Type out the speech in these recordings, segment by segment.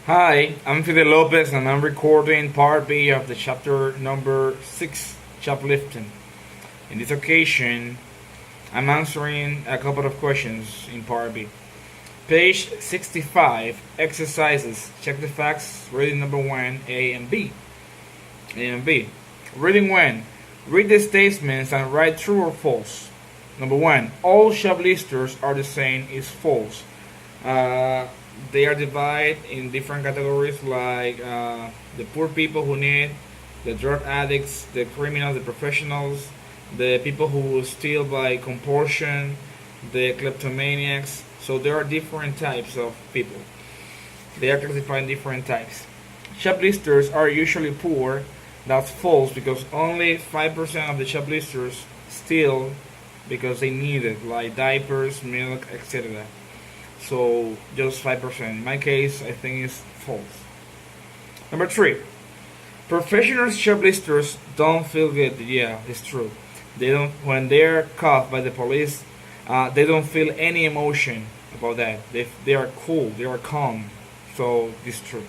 Hi, I'm Fidel Lopez and I'm recording part B of the chapter number 6, Shoplifting. In this occasion, I'm answering a couple of questions in part B. Page 65, exercises. Check the facts, reading number 1, A and B. A and B. Reading 1. Read the statements and write true or false. Number 1. All shoplifters are the same is false. They are divided in different categories like the poor people who need, the drug addicts, the criminals, the professionals, the people who steal by compulsion, the kleptomaniacs. So there are different types of people. They are classified in different types. Shoplifters are usually poor. That's false because only 5% of the shoplifters steal because they need it, like diapers, milk, etc. So just 5%. In my case, I think it's false. Number 3. Professional shoplifters don't feel good. Yeah, it's true. They don't. When they're caught by the police, they don't feel any emotion about that. They are cool. They are calm. So it's true.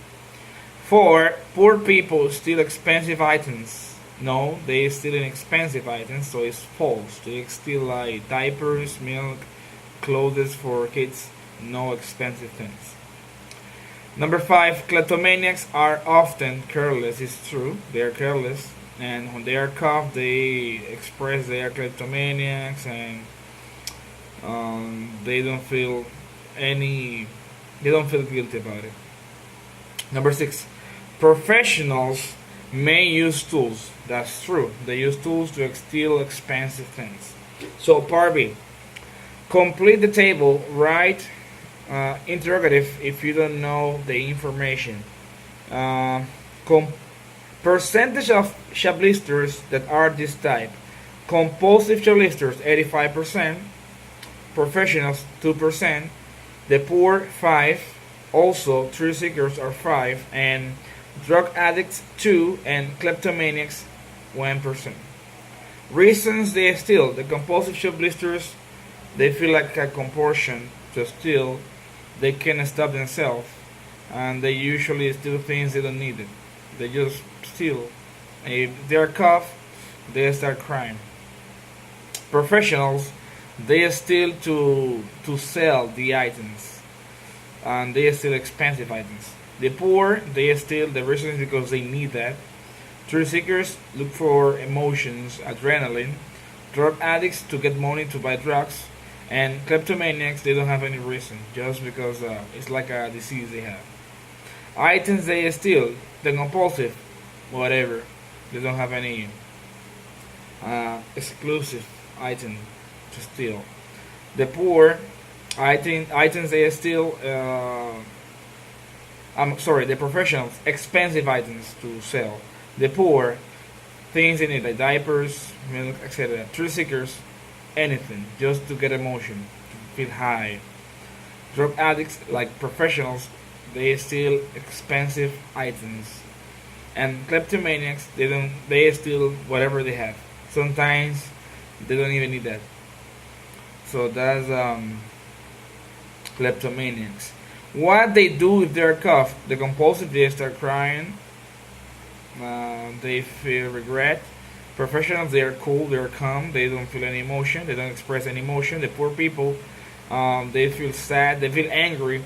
4. Poor people steal expensive items. No, they steal inexpensive items, so it's false. They steal like diapers, milk, clothes for kids. No expensive things. Number 5, kleptomaniacs are often careless. It's true, they are careless, and when they are caught, they express they are kleptomaniacs, and they don't feel any, they don't feel guilty about it. Number 6, professionals may use tools. That's true. They use tools to steal expensive things. So part B. Complete the table. Write interrogative if you don't know the information. Percentage of shoplifters that are this type. Compulsive shoplifters 85%, professionals 2%, the poor 5%, also thrill seekers are 5%, and drug addicts 2%, and kleptomaniacs 1%. Reasons they steal. The compulsive shoplifters, they feel like a compulsion to steal. They can't stop themselves, and they usually steal things they don't need. They just steal. And if they are caught, they start crying. Professionals, they steal to sell the items, and they steal expensive items. The poor, they steal. The reason is because they need that. Thrill seekers look for emotions, adrenaline. Drug addicts to get money to buy drugs. And kleptomaniacs, they don't have any reason, just because it's like a disease they have. Items they steal, the compulsive, whatever. They don't have any exclusive item to steal. The poor, items they steal, I'm sorry, the professionals, expensive items to sell. The poor, things they need, like diapers, milk, etc. Thrill seekers, anything just to get emotion, to feel high. Drug addicts, like professionals, they steal expensive items, and kleptomaniacs, they steal whatever they have. Sometimes they don't even need that. So that's kleptomaniacs. What they do if they're caught? The compulsive, they start crying. They feel regret. Professionals, they are cool, they are calm, they don't feel any emotion, they don't express any emotion. The poor people, they feel sad, they feel angry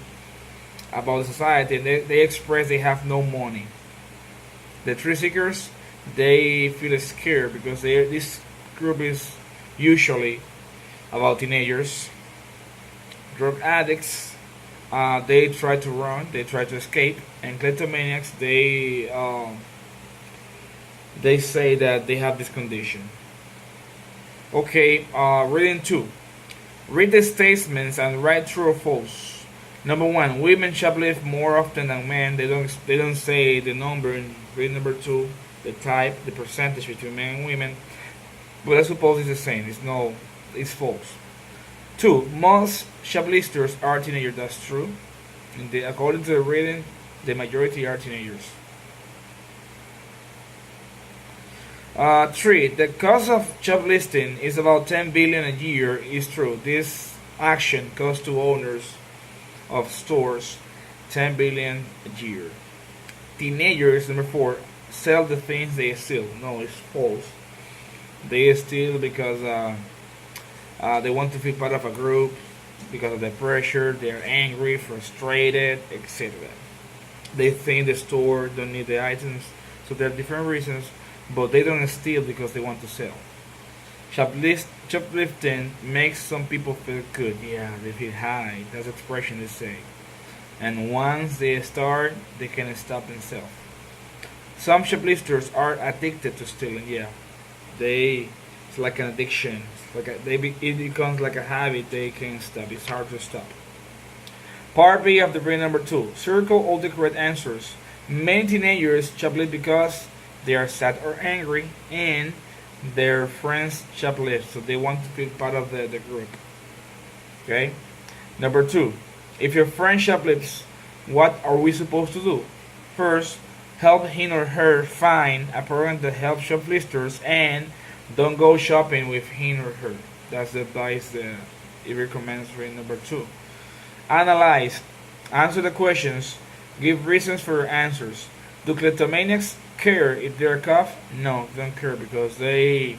about the society, and they express they have no money. The thrill seekers, they feel scared because this group is usually about teenagers. Drug addicts, they try to run, they try to escape, and kleptomaniacs, they say that they have this condition. Okay, reading 2. Read the statements and write true or false. Number 1, women shoplift more often than men. They don't say the number in reading number 2, the type, the percentage between men and women. But I suppose it's the same. It's false. 2, most shoplifters are teenagers. That's true. According to the reading, the majority are teenagers. 3. The cost of shoplifting is about 10 billion a year. Is true. This action costs to owners of stores 10 billion a year. Teenagers, number 4, sell the things they steal. No, it's false. They steal because they want to feel part of a group, because of the pressure. They're angry, frustrated, etc. They think the store don't need the items, so there are different reasons, but they don't steal because they want to sell. Shoplifting makes some people feel good. Yeah, they feel high. That's the expression they say. And once they start, they can't stop themselves. Some shoplifters are addicted to stealing. Yeah, it's like an addiction. It becomes like a habit. They can't stop. It's hard to stop. Part B of the brain number 2. Circle all the correct answers. Many teenagers shoplift because they are sad or angry, and their friends shoplift, so they want to feel part of the group. Okay? Number 2. If your friend shoplifts, what are we supposed to do? First, help him or her find a program that helps shoplifters, and don't go shopping with him or her. That's the advice that it recommends for number 2. Analyze. Answer the questions. Give reasons for your answers. Do kleptomaniacs care if they're caught? No, they don't care because they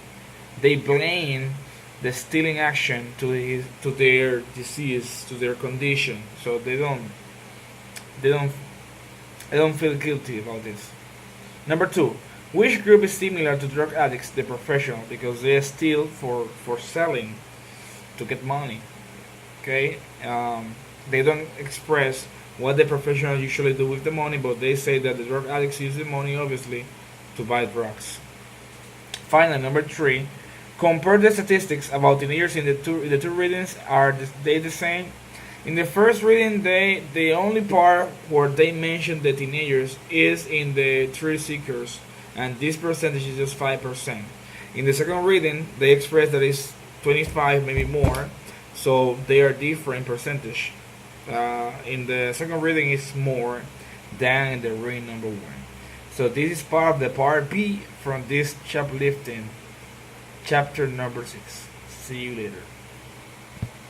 blame the stealing action to their disease, to their condition. So they don't feel guilty about this. Number 2. Which group is similar to drug addicts? The professional, because they steal for selling to get money. Okay. They don't express what the professionals usually do with the money, but they say that the drug addicts use the money, obviously, to buy drugs. Finally, number 3, compare the statistics about teenagers in the two readings. Are they the same? In the first reading, the only part where they mention the teenagers is in the thrill seekers, and this percentage is just 5%. In the second reading, they express that it's 25, maybe more, so they are different percentage. In the second reading is more than in the reading number 1. So this is part of the part B from this shoplifting chapter number 6. See you later.